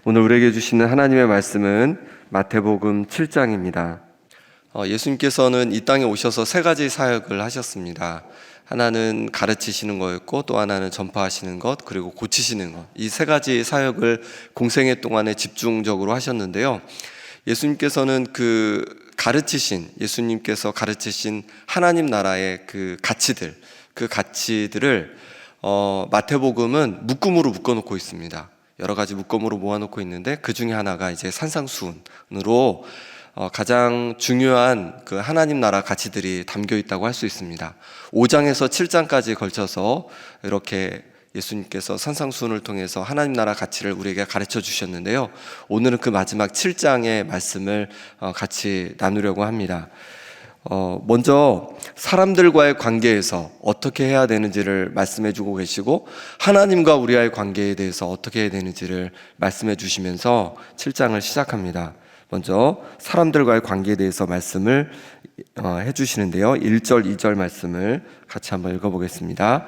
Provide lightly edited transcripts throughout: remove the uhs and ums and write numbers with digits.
오늘 우리에게 주시는 하나님의 말씀은 마태복음 7장입니다. 예수님께서는 이 땅에 오셔서 세 가지 사역을 하셨습니다. 하나는 가르치시는 거였고, 또 하나는 전파하시는 것, 그리고 고치시는 것. 이 세 가지 사역을 공생애 동안에 집중적으로 하셨는데요. 예수님께서는 예수님께서 가르치신 하나님 나라의 그 가치들을 마태복음은 묶음으로 묶어놓고 있습니다. 여러 가지 묶음으로 모아놓고 있는데 그 중에 하나가 이제 산상수훈으로 가장 중요한 그 하나님 나라 가치들이 담겨 있다고 할 수 있습니다. 5장에서 7장까지 걸쳐서 이렇게 예수님께서 산상수훈을 통해서 하나님 나라 가치를 우리에게 가르쳐 주셨는데요. 오늘은 그 마지막 7장의 말씀을 같이 나누려고 합니다. 먼저 사람들과의 관계에서 어떻게 해야 되는지를 말씀해 주고 계시고, 하나님과 우리와의 관계에 대해서 어떻게 해야 되는지를 말씀해 주시면서 7장을 시작합니다. 먼저 사람들과의 관계에 대해서 말씀을 해 주시는데요. 1절, 2절 말씀을 같이 한번 읽어보겠습니다.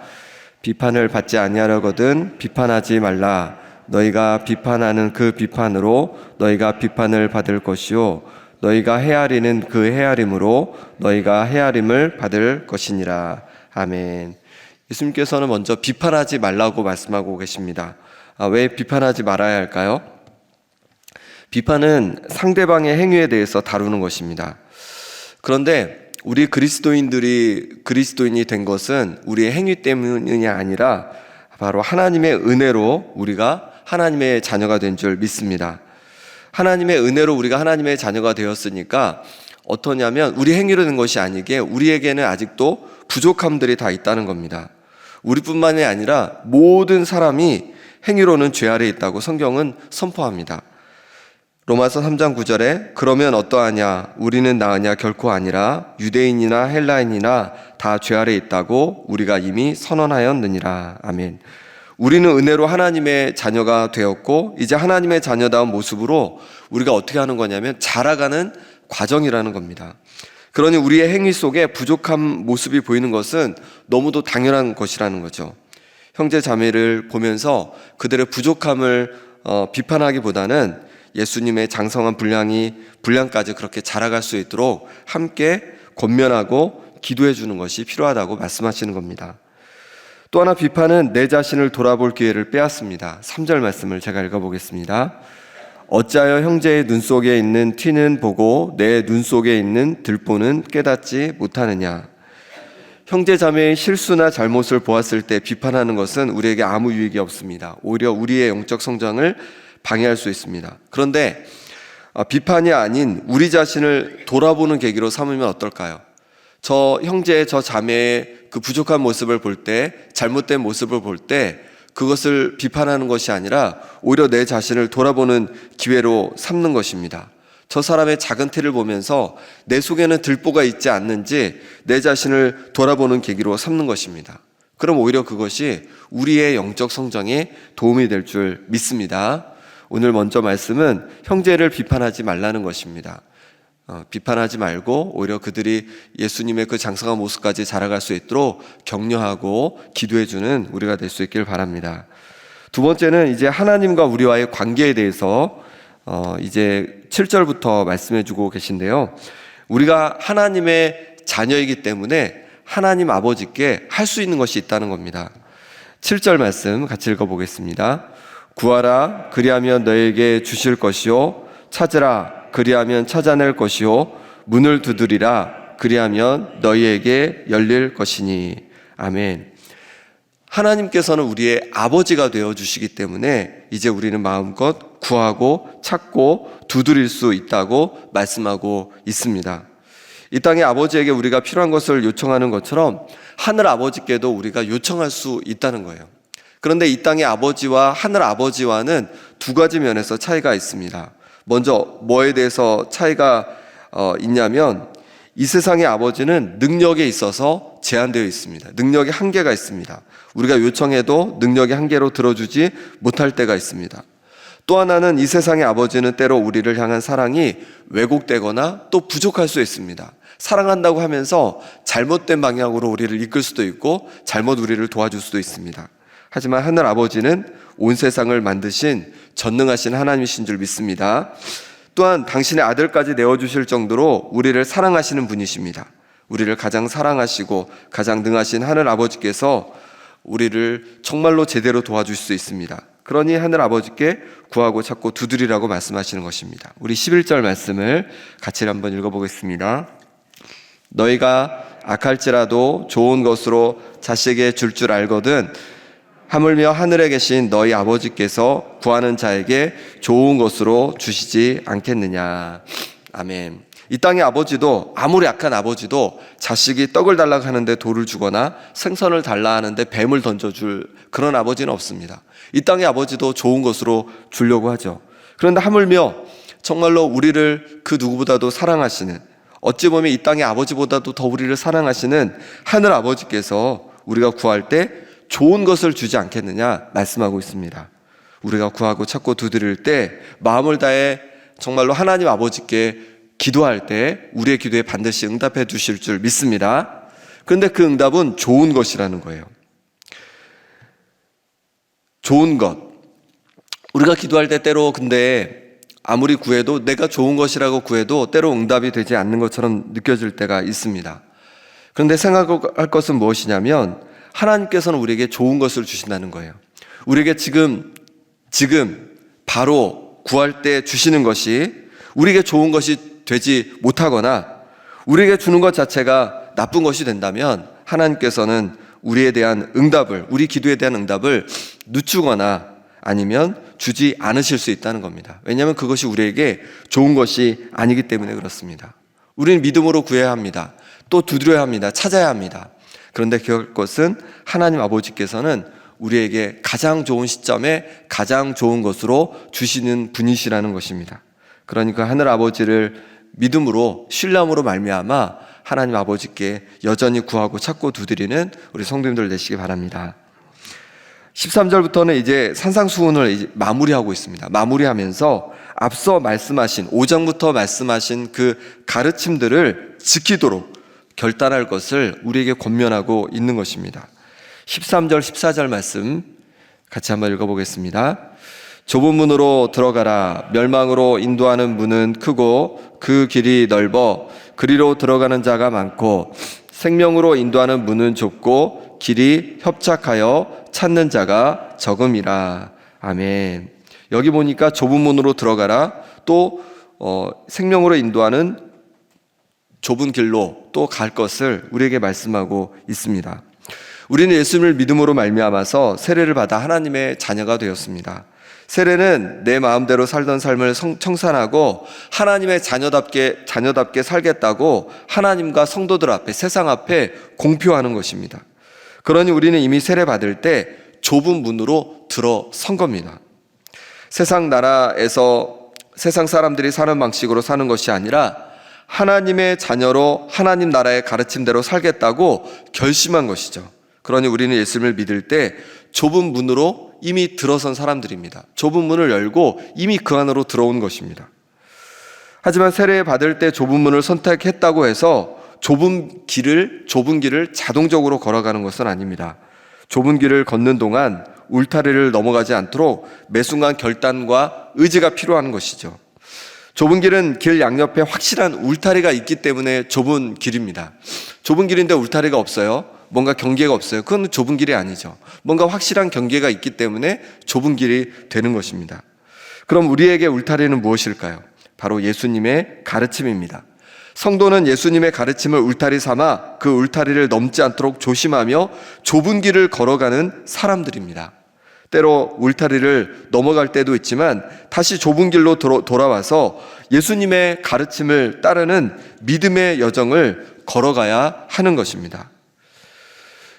비판을 받지 아니하려거든 비판하지 말라. 너희가 비판하는 그 비판으로 너희가 비판을 받을 것이요, 너희가 헤아리는 그 헤아림으로 너희가 헤아림을 받을 것이니라. 아멘. 예수님께서는 먼저 비판하지 말라고 말씀하고 계십니다. 왜 비판하지 말아야 할까요? 비판은 상대방의 행위에 대해서 다루는 것입니다. 그런데 우리 그리스도인이 된 것은 우리의 행위 때문이 아니라 바로 하나님의 은혜로 우리가 하나님의 자녀가 된 줄 믿습니다. 하나님의 은혜로 우리가 하나님의 자녀가 되었으니까 어떠냐면, 우리 행위로 된 것이 아니게 우리에게는 아직도 부족함들이 다 있다는 겁니다. 우리뿐만이 아니라 모든 사람이 행위로는 죄 아래에 있다고 성경은 선포합니다. 로마서 3장 9절에 그러면 어떠하냐, 우리는 나으냐, 결코 아니라 유대인이나 헬라인이나 다 죄 아래에 있다고 우리가 이미 선언하였느니라. 아멘. 우리는 은혜로 하나님의 자녀가 되었고, 이제 하나님의 자녀다운 모습으로 우리가 어떻게 하는 거냐면 자라가는 과정이라는 겁니다. 그러니 우리의 행위 속에 부족한 모습이 보이는 것은 너무도 당연한 것이라는 거죠. 형제 자매를 보면서 그들의 부족함을 비판하기보다는 예수님의 장성한 분량까지 그렇게 자라갈 수 있도록 함께 권면하고 기도해 주는 것이 필요하다고 말씀하시는 겁니다. 또 하나, 비판은 내 자신을 돌아볼 기회를 빼앗습니다. 3절 말씀을 제가 읽어보겠습니다. 어찌하여 형제의 눈 속에 있는 티는 보고 내 눈 속에 있는 들보는 깨닫지 못하느냐. 형제 자매의 실수나 잘못을 보았을 때 비판하는 것은 우리에게 아무 유익이 없습니다. 오히려 우리의 영적 성장을 방해할 수 있습니다. 그런데 비판이 아닌 우리 자신을 돌아보는 계기로 삼으면 어떨까요? 저 형제의, 저 자매의 그 부족한 모습을 볼 때, 잘못된 모습을 볼 때 그것을 비판하는 것이 아니라 오히려 내 자신을 돌아보는 기회로 삼는 것입니다. 저 사람의 작은 티를 보면서 내 속에는 들보가 있지 않는지 내 자신을 돌아보는 계기로 삼는 것입니다. 그럼 오히려 그것이 우리의 영적 성장에 도움이 될 줄 믿습니다. 오늘 먼저 말씀은 형제를 비판하지 말라는 것입니다. 비판하지 말고 오히려 그들이 예수님의 그 장성한 모습까지 자라갈 수 있도록 격려하고 기도해주는 우리가 될 수 있길 바랍니다. 두 번째는 이제 하나님과 우리와의 관계에 대해서 이제 7절부터 말씀해주고 계신데요. 우리가 하나님의 자녀이기 때문에 하나님 아버지께 할 수 있는 것이 있다는 겁니다. 7절 말씀 같이 읽어보겠습니다. 구하라, 그리하면 너에게 주실 것이요, 찾으라, 그리하면 찾아낼 것이요, 문을 두드리라, 그리하면 너희에게 열릴 것이니. 아멘. 하나님께서는 우리의 아버지가 되어주시기 때문에 이제 우리는 마음껏 구하고 찾고 두드릴 수 있다고 말씀하고 있습니다. 이 땅의 아버지에게 우리가 필요한 것을 요청하는 것처럼 하늘 아버지께도 우리가 요청할 수 있다는 거예요. 그런데 이 땅의 아버지와 하늘 아버지와는 두 가지 면에서 차이가 있습니다. 먼저 뭐에 대해서 차이가 있냐면, 이 세상의 아버지는 능력에 있어서 제한되어 있습니다. 능력의 한계가 있습니다. 우리가 요청해도 능력의 한계로 들어주지 못할 때가 있습니다. 또 하나는 이 세상의 아버지는 때로 우리를 향한 사랑이 왜곡되거나 또 부족할 수 있습니다. 사랑한다고 하면서 잘못된 방향으로 우리를 이끌 수도 있고 잘못 우리를 도와줄 수도 있습니다. 하지만 하늘 아버지는 온 세상을 만드신 전능하신 하나님이신 줄 믿습니다. 또한 당신의 아들까지 내어주실 정도로 우리를 사랑하시는 분이십니다. 우리를 가장 사랑하시고 가장 능하신 하늘 아버지께서 우리를 정말로 제대로 도와줄 수 있습니다. 그러니 하늘 아버지께 구하고 찾고 두드리라고 말씀하시는 것입니다. 우리 11절 말씀을 같이 한번 읽어보겠습니다. 너희가 악할지라도 좋은 것으로 자식에게 줄 알거든 하물며 하늘에 계신 너희 아버지께서 구하는 자에게 좋은 것으로 주시지 않겠느냐. 아멘. 이 땅의 아버지도, 아무리 악한 아버지도 자식이 떡을 달라고 하는데 돌을 주거나 생선을 달라 하는데 뱀을 던져줄 그런 아버지는 없습니다. 이 땅의 아버지도 좋은 것으로 주려고 하죠. 그런데 하물며 정말로 우리를 그 누구보다도 사랑하시는, 어찌 보면 이 땅의 아버지보다도 더 우리를 사랑하시는 하늘 아버지께서 우리가 구할 때 좋은 것을 주지 않겠느냐 말씀하고 있습니다. 우리가 구하고 찾고 두드릴 때 마음을 다해 정말로 하나님 아버지께 기도할 때 우리의 기도에 반드시 응답해 주실 줄 믿습니다. 그런데 그 응답은 좋은 것이라는 거예요. 좋은 것. 우리가 기도할 때 때로 근데 아무리 구해도, 내가 좋은 것이라고 구해도 때로 응답이 되지 않는 것처럼 느껴질 때가 있습니다. 그런데 생각할 것은 무엇이냐면 하나님께서는 우리에게 좋은 것을 주신다는 거예요. 우리에게 지금 바로 구할 때 주시는 것이 우리에게 좋은 것이 되지 못하거나 우리에게 주는 것 자체가 나쁜 것이 된다면 하나님께서는 우리에 대한 응답을, 우리 기도에 대한 응답을 늦추거나 아니면 주지 않으실 수 있다는 겁니다. 왜냐하면 그것이 우리에게 좋은 것이 아니기 때문에 그렇습니다. 우리는 믿음으로 구해야 합니다. 또 두드려야 합니다. 찾아야 합니다. 그런데 기억할 것은 하나님 아버지께서는 우리에게 가장 좋은 시점에 가장 좋은 것으로 주시는 분이시라는 것입니다. 그러니까 하늘 아버지를 믿음으로, 신뢰함으로 말미암아 하나님 아버지께 여전히 구하고 찾고 두드리는 우리 성도님들 되시기 바랍니다. 13절부터는 이제 산상수훈을 이제 마무리하고 있습니다. 마무리하면서 앞서 말씀하신 5장부터 말씀하신 그 가르침들을 지키도록 결단할 것을 우리에게 권면하고 있는 것입니다. 13절, 14절 말씀 같이 한번 읽어보겠습니다. 좁은 문으로 들어가라. 멸망으로 인도하는 문은 크고 그 길이 넓어 그리로 들어가는 자가 많고 생명으로 인도하는 문은 좁고 길이 협착하여 찾는 자가 적음이라. 아멘. 여기 보니까 좁은 문으로 들어가라. 또 생명으로 인도하는 좁은 길로 또 갈 것을 우리에게 말씀하고 있습니다. 우리는 예수님을 믿음으로 말미암아서 세례를 받아 하나님의 자녀가 되었습니다. 세례는 내 마음대로 살던 삶을 청산하고 하나님의 자녀답게 살겠다고 하나님과 성도들 앞에, 세상 앞에 공표하는 것입니다. 그러니 우리는 이미 세례 받을 때 좁은 문으로 들어선 겁니다. 세상 나라에서 세상 사람들이 사는 방식으로 사는 것이 아니라 하나님의 자녀로 하나님 나라의 가르침대로 살겠다고 결심한 것이죠. 그러니 우리는 예수님을 믿을 때 좁은 문으로 이미 들어선 사람들입니다. 좁은 문을 열고 이미 그 안으로 들어온 것입니다. 하지만 세례 받을 때 좁은 문을 선택했다고 해서 좁은 길을 자동적으로 걸어가는 것은 아닙니다. 좁은 길을 걷는 동안 울타리를 넘어가지 않도록 매 순간 결단과 의지가 필요한 것이죠. 좁은 길은 길 양옆에 확실한 울타리가 있기 때문에 좁은 길입니다. 좁은 길인데 울타리가 없어요. 뭔가 경계가 없어요. 그건 좁은 길이 아니죠. 뭔가 확실한 경계가 있기 때문에 좁은 길이 되는 것입니다. 그럼 우리에게 울타리는 무엇일까요? 바로 예수님의 가르침입니다. 성도는 예수님의 가르침을 울타리 삼아 그 울타리를 넘지 않도록 조심하며 좁은 길을 걸어가는 사람들입니다. 때로 울타리를 넘어갈 때도 있지만 다시 좁은 길로 돌아와서 예수님의 가르침을 따르는 믿음의 여정을 걸어가야 하는 것입니다.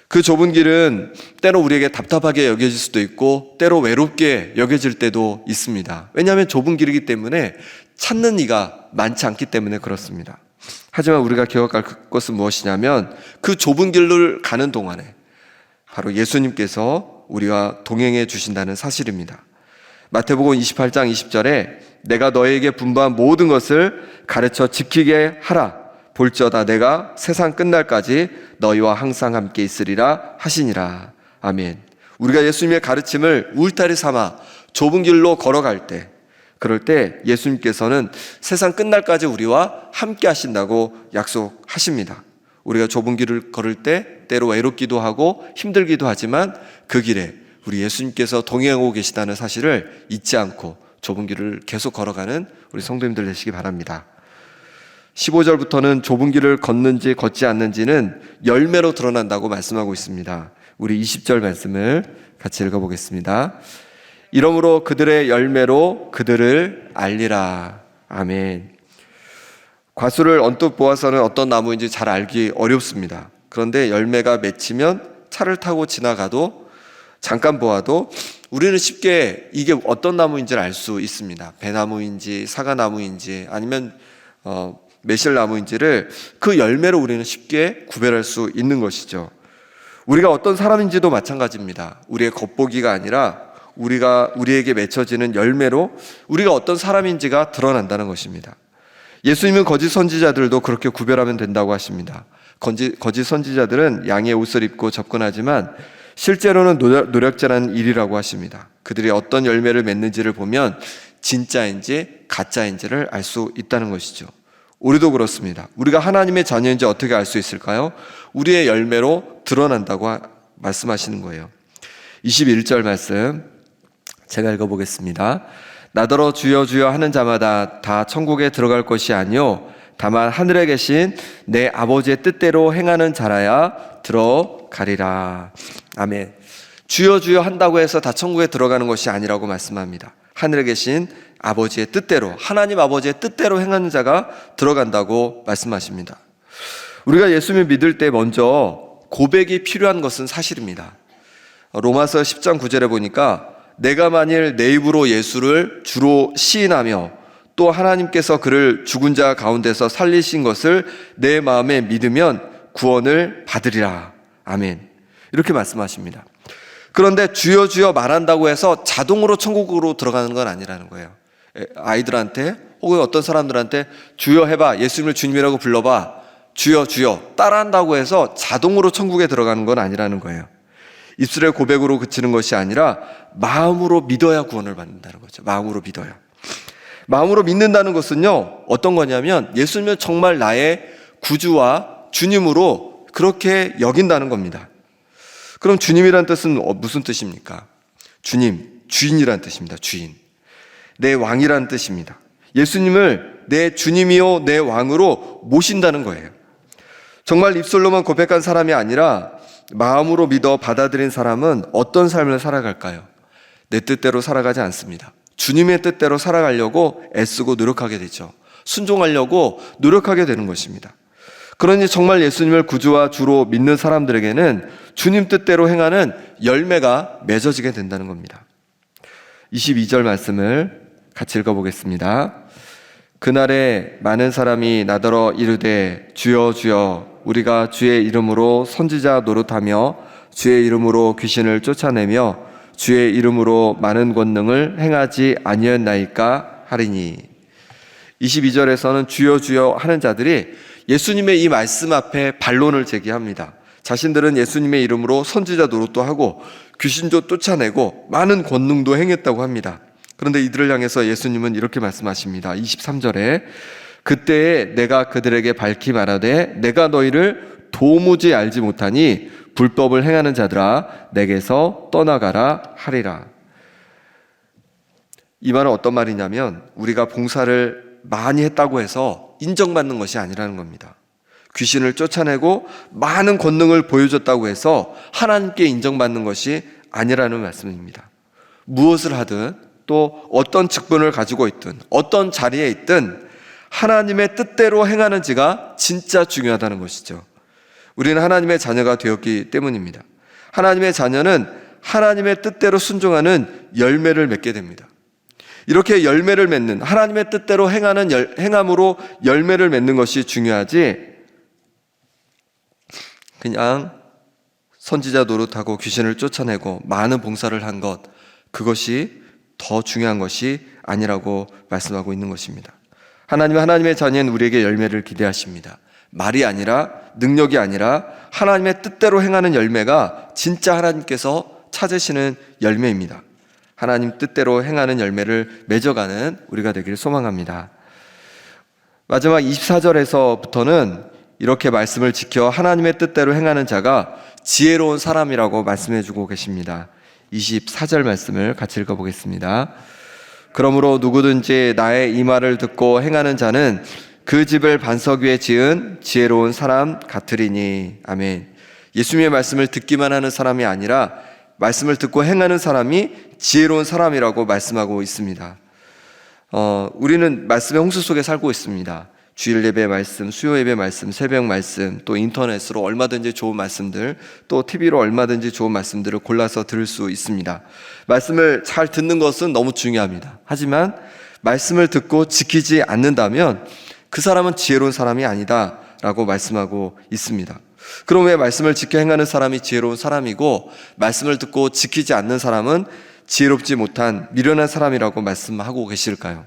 그 좁은 길은 때로 우리에게 답답하게 여겨질 수도 있고 때로 외롭게 여겨질 때도 있습니다. 왜냐하면 좁은 길이기 때문에 찾는 이가 많지 않기 때문에 그렇습니다. 하지만 우리가 기억할 것은 무엇이냐면 그 좁은 길을 가는 동안에 바로 예수님께서 우리와 동행해 주신다는 사실입니다. 마태복음 28장 20절에 내가 너에게 분부한 모든 것을 가르쳐 지키게 하라. 볼지어다 내가 세상 끝날까지 너희와 항상 함께 있으리라 하시니라. 아멘. 우리가 예수님의 가르침을 울타리 삼아 좁은 길로 걸어갈 때, 그럴 때 예수님께서는 세상 끝날까지 우리와 함께 하신다고 약속하십니다. 우리가 좁은 길을 걸을 때 때로 외롭기도 하고 힘들기도 하지만 그 길에 우리 예수님께서 동행하고 계시다는 사실을 잊지 않고 좁은 길을 계속 걸어가는 우리 성도님들 되시기 바랍니다. 15절부터는 좁은 길을 걷는지 걷지 않는지는 열매로 드러난다고 말씀하고 있습니다. 우리 20절 말씀을 같이 읽어보겠습니다. 이러므로 그들의 열매로 그들을 알리라. 아멘. 과수를 언뜻 보아서는 어떤 나무인지 잘 알기 어렵습니다. 그런데 열매가 맺히면 차를 타고 지나가도 잠깐 보아도 우리는 쉽게 이게 어떤 나무인지를 알 수 있습니다. 배나무인지 사과나무인지 아니면 매실나무인지를 그 열매로 우리는 쉽게 구별할 수 있는 것이죠. 우리가 어떤 사람인지도 마찬가지입니다. 우리의 겉보기가 아니라 우리에게 맺혀지는 열매로 우리가 어떤 사람인지가 드러난다는 것입니다. 예수님은 거짓 선지자들도 그렇게 구별하면 된다고 하십니다. 거짓 선지자들은 양의 옷을 입고 접근하지만 실제로는 노략질하는 일이라고 하십니다. 그들이 어떤 열매를 맺는지를 보면 진짜인지 가짜인지를 알 수 있다는 것이죠. 우리도 그렇습니다. 우리가 하나님의 자녀인지 어떻게 알 수 있을까요? 우리의 열매로 드러난다고 말씀하시는 거예요. 21절 말씀 제가 읽어보겠습니다. 나더러 주여 주여 하는 자마다 다 천국에 들어갈 것이 아니요 다만 하늘에 계신 내 아버지의 뜻대로 행하는 자라야 들어가리라. 아멘. 주여 주여 한다고 해서 다 천국에 들어가는 것이 아니라고 말씀합니다. 하늘에 계신 아버지의 뜻대로, 하나님 아버지의 뜻대로 행하는 자가 들어간다고 말씀하십니다. 우리가 예수님을 믿을 때 먼저 고백이 필요한 것은 사실입니다. 로마서 10장 9절에 보니까 내가 만일 내 입으로 예수를 주로 시인하며 또 하나님께서 그를 죽은 자 가운데서 살리신 것을 내 마음에 믿으면 구원을 받으리라. 아멘. 이렇게 말씀하십니다. 그런데 주여 주여 말한다고 해서 자동으로 천국으로 들어가는 건 아니라는 거예요. 아이들한테 혹은 어떤 사람들한테 주여 해봐, 예수님을 주님이라고 불러봐, 주여 주여 따라한다고 해서 자동으로 천국에 들어가는 건 아니라는 거예요. 입술의 고백으로 그치는 것이 아니라 마음으로 믿어야 구원을 받는다는 거죠. 마음으로 믿어야. 마음으로 믿는다는 것은요, 어떤 거냐면 예수님은 정말 나의 구주와 주님으로 그렇게 여긴다는 겁니다. 그럼 주님이란 뜻은 무슨 뜻입니까? 주님, 주인이란 뜻입니다. 주인. 내 왕이란 뜻입니다. 예수님을 내 주님이요 내 왕으로 모신다는 거예요. 정말 입술로만 고백한 사람이 아니라 마음으로 믿어 받아들인 사람은 어떤 삶을 살아갈까요? 내 뜻대로 살아가지 않습니다. 주님의 뜻대로 살아가려고 애쓰고 노력하게 되죠. 순종하려고 노력하게 되는 것입니다. 그러니 정말 예수님을 구주와 주로 믿는 사람들에게는 주님 뜻대로 행하는 열매가 맺어지게 된다는 겁니다. 22절 말씀을 같이 읽어보겠습니다. 그날에 많은 사람이 나더러 이르되 주여 주여 우리가 주의 이름으로 선지자 노릇하며 주의 이름으로 귀신을 쫓아내며 주의 이름으로 많은 권능을 행하지 아니었나이까 하리니. 22절에서는 주여 주여 하는 자들이 예수님의 이 말씀 앞에 반론을 제기합니다. 자신들은 예수님의 이름으로 선지자 노릇도 하고 귀신도 쫓아내고 많은 권능도 행했다고 합니다. 그런데 이들을 향해서 예수님은 이렇게 말씀하십니다. 23절에 그때에 내가 그들에게 밝히 말하되 내가 너희를 도무지 알지 못하니 불법을 행하는 자들아 내게서 떠나가라 하리라. 이 말은 어떤 말이냐면 우리가 봉사를 많이 했다고 해서 인정받는 것이 아니라는 겁니다. 귀신을 쫓아내고 많은 권능을 보여줬다고 해서 하나님께 인정받는 것이 아니라는 말씀입니다. 무엇을 하든 또 어떤 직분을 가지고 있든 어떤 자리에 있든 하나님의 뜻대로 행하는지가 진짜 중요하다는 것이죠. 우리는 하나님의 자녀가 되었기 때문입니다. 하나님의 자녀는 하나님의 뜻대로 순종하는 열매를 맺게 됩니다. 이렇게 열매를 맺는 하나님의 뜻대로 행함으로 열매를 맺는 것이 중요하지 그냥 선지자 노릇하고 귀신을 쫓아내고 많은 봉사를 한 것 그것이 더 중요한 것이 아니라고 말씀하고 있는 것입니다. 하나님은 하나님의 자녀인 우리에게 열매를 기대하십니다. 말이 아니라 능력이 아니라 하나님의 뜻대로 행하는 열매가 진짜 하나님께서 찾으시는 열매입니다. 하나님 뜻대로 행하는 열매를 맺어가는 우리가 되기를 소망합니다. 마지막 24절에서부터는 이렇게 말씀을 지켜 하나님의 뜻대로 행하는 자가 지혜로운 사람이라고 말씀해주고 계십니다. 24절 말씀을 같이 읽어보겠습니다. 그러므로 누구든지 나의 이 말을 듣고 행하는 자는 그 집을 반석 위에 지은 지혜로운 사람 같으리니. 아멘. 예수님의 말씀을 듣기만 하는 사람이 아니라 말씀을 듣고 행하는 사람이 지혜로운 사람이라고 말씀하고 있습니다. 우리는 말씀의 홍수 속에 살고 있습니다. 주일 예배 말씀, 수요 예배 말씀, 새벽 말씀, 또 인터넷으로 얼마든지 좋은 말씀들, 또 TV로 얼마든지 좋은 말씀들을 골라서 들을 수 있습니다. 말씀을 잘 듣는 것은 너무 중요합니다. 하지만 말씀을 듣고 지키지 않는다면 그 사람은 지혜로운 사람이 아니다 라고 말씀하고 있습니다. 그럼 왜 말씀을 지켜 행하는 사람이 지혜로운 사람이고 말씀을 듣고 지키지 않는 사람은 지혜롭지 못한 미련한 사람이라고 말씀하고 계실까요?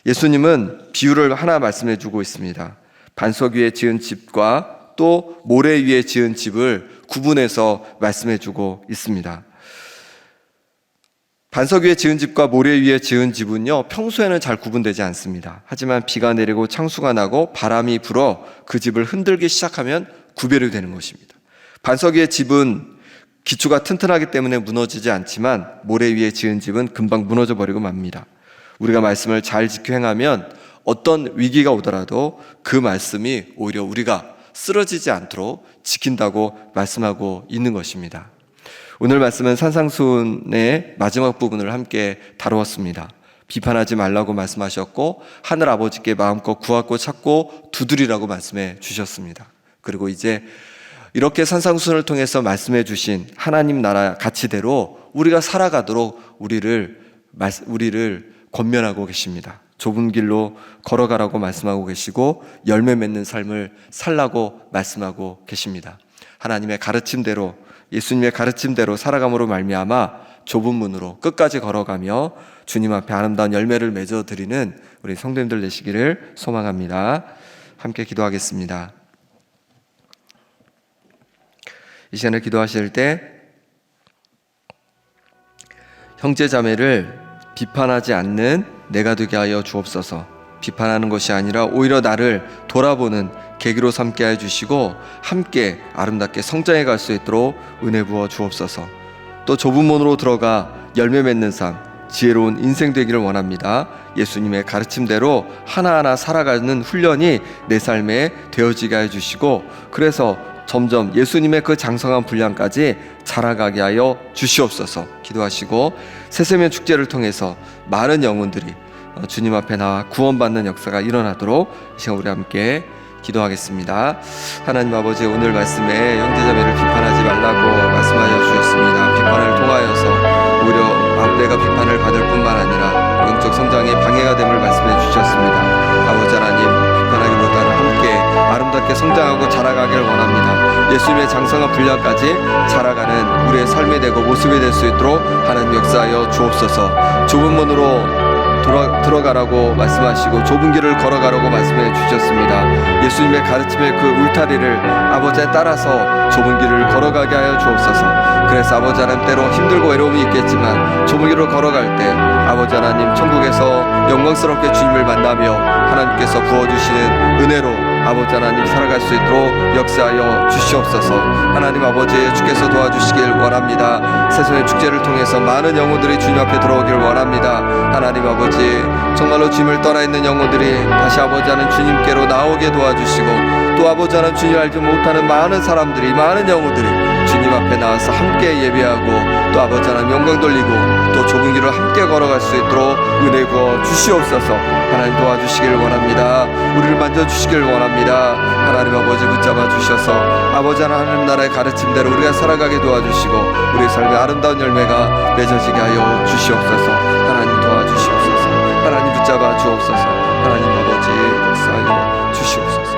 예수님은 비유를 하나 말씀해 주고 있습니다. 반석 위에 지은 집과 또 모래 위에 지은 집을 구분해서 말씀해 주고 있습니다. 반석 위에 지은 집과 모래 위에 지은 집은요, 평소에는 잘 구분되지 않습니다. 하지만 비가 내리고 창수가 나고 바람이 불어 그 집을 흔들기 시작하면 구별이 되는 것입니다. 반석 위에 집은 기초가 튼튼하기 때문에 무너지지 않지만 모래 위에 지은 집은 금방 무너져 버리고 맙니다. 우리가 말씀을 잘 지켜 행하면 어떤 위기가 오더라도 그 말씀이 오히려 우리가 쓰러지지 않도록 지킨다고 말씀하고 있는 것입니다. 오늘 말씀은 산상수훈의 마지막 부분을 함께 다루었습니다. 비판하지 말라고 말씀하셨고 하늘 아버지께 마음껏 구하고 찾고 두드리라고 말씀해 주셨습니다. 그리고 이제 이렇게 산상수훈을 통해서 말씀해 주신 하나님 나라 가치대로 우리가 살아가도록 우리를 권면하고 계십니다. 좁은 길로 걸어가라고 말씀하고 계시고 열매 맺는 삶을 살라고 말씀하고 계십니다. 하나님의 가르침대로, 예수님의 가르침대로 살아감으로 말미암아 좁은 문으로 끝까지 걸어가며 주님 앞에 아름다운 열매를 맺어드리는 우리 성도님들 되시기를 소망합니다. 함께 기도하겠습니다. 이 시간에 기도하실 때 형제자매를 비판하지 않는 내가 되게 하여 주옵소서. 비판하는 것이 아니라 오히려 나를 돌아보는 계기로 삼게 해 주시고 함께 아름답게 성장해 갈 수 있도록 은혜 부어 주옵소서. 또 좁은 문으로 들어가 열매 맺는 삶, 지혜로운 인생 되기를 원합니다. 예수님의 가르침대로 하나하나 살아가는 훈련이 내 삶에 되어지게 해 주시고 그래서 점점 예수님의 그 장성한 분량까지 자라가게 하여 주시옵소서 기도하시고 새세면 축제를 통해서 많은 영혼들이 주님 앞에 나와 구원받는 역사가 일어나도록 이 시간 우리 함께 기도하겠습니다. 하나님 아버지, 오늘 말씀에 형제자매를 비판하지 말라고 말씀하여 주셨습니다. 비판을 통하여서 오히려 내가 비판을 받을 뿐만 아니라 영적 성장에 방해가 됨을 말씀해 주셨습니다. 아버지 하나님, 비판하기보다는 함께 아름답게 성장하고 자라가길 원합니다. 예수님의 장성한 분량까지 자라가는 우리의 삶이 되고 모습이 될 수 있도록 하나님 역사하여 주옵소서. 좁은 문으로 들어가라고 말씀하시고 좁은 길을 걸어가라고 말씀해 주셨습니다. 예수님의 가르침의 그 울타리를 아버지에 따라서 좁은 길을 걸어가게 하여 주옵소서. 그래서 아버지 하나님, 때로 힘들고 외로움이 있겠지만 좁은 길을 걸어갈 때 아버지 하나님, 천국에서 영광스럽게 주님을 만나며 하나님께서 부어주시는 은혜로 아버지 하나님 살아갈 수 있도록 역사하여 주시옵소서. 하나님 아버지, 주께서 도와주시길 원합니다. 새소의 축제를 통해서 많은 영혼들이 주님 앞에 들어오길 원합니다. 하나님 아버지, 정말로 주님을 떠나 있는 영혼들이 다시 아버지 하나님 주님께로 나오게 도와주시고 또 아버지 하나님 주님 알지 못하는 많은 사람들이, 많은 영혼들이 주님 앞에 나와서 함께 예배하고 또 아버지 하나님 영광 돌리고 또 좁은 길을 함께 걸어갈 수 있도록 은혜 부어 주시옵소서. 하나님 도와주시길 원합니다. 우리를 만져주시길 원합니다. 하나님 아버지, 붙잡아 주셔서 아버지 하나님 나라의 가르침대로 우리가 살아가게 도와주시고 우리의 삶의 아름다운 열매가 맺어지게 하여 주시옵소서. 하나님 도와주시옵소서. 하나님 붙잡아 주옵소서. 하나님 아버지 역사하여 주시옵소서.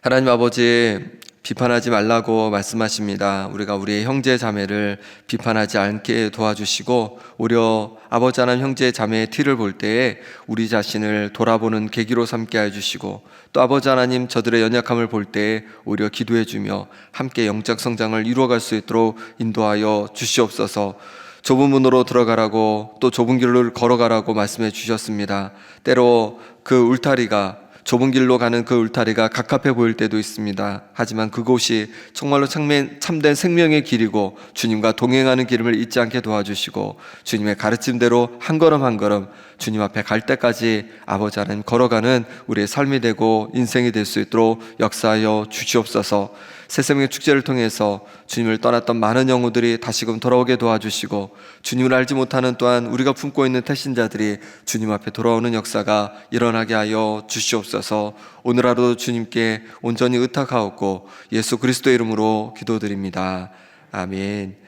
하나님 아버지, 비판하지 말라고 말씀하십니다. 우리가 우리의 형제 자매를 비판하지 않게 도와주시고 오히려 아버지 하나님 형제 자매의 티를 볼 때에 우리 자신을 돌아보는 계기로 삼게 해주시고 또 아버지 하나님 저들의 연약함을 볼 때에 오히려 기도해주며 함께 영적 성장을 이루어갈 수 있도록 인도하여 주시옵소서. 좁은 문으로 들어가라고 또 좁은 길을 걸어가라고 말씀해 주셨습니다. 때로 그 울타리가 좁은 길로 가는 그 울타리가 갑갑해 보일 때도 있습니다. 하지만 그곳이 정말로 참된 생명의 길이고 주님과 동행하는 길임을 잊지 않게 도와주시고 주님의 가르침대로 한 걸음 한 걸음 주님 앞에 갈 때까지 아버지 하나님 걸어가는 우리의 삶이 되고 인생이 될 수 있도록 역사하여 주시옵소서. 새생명의 축제를 통해서 주님을 떠났던 많은 영혼들이 다시금 돌아오게 도와주시고 주님을 알지 못하는 또한 우리가 품고 있는 태신자들이 주님 앞에 돌아오는 역사가 일어나게 하여 주시옵소서. 오늘 하루 주님께 온전히 의탁하옵고 예수 그리스도의 이름으로 기도드립니다. 아멘.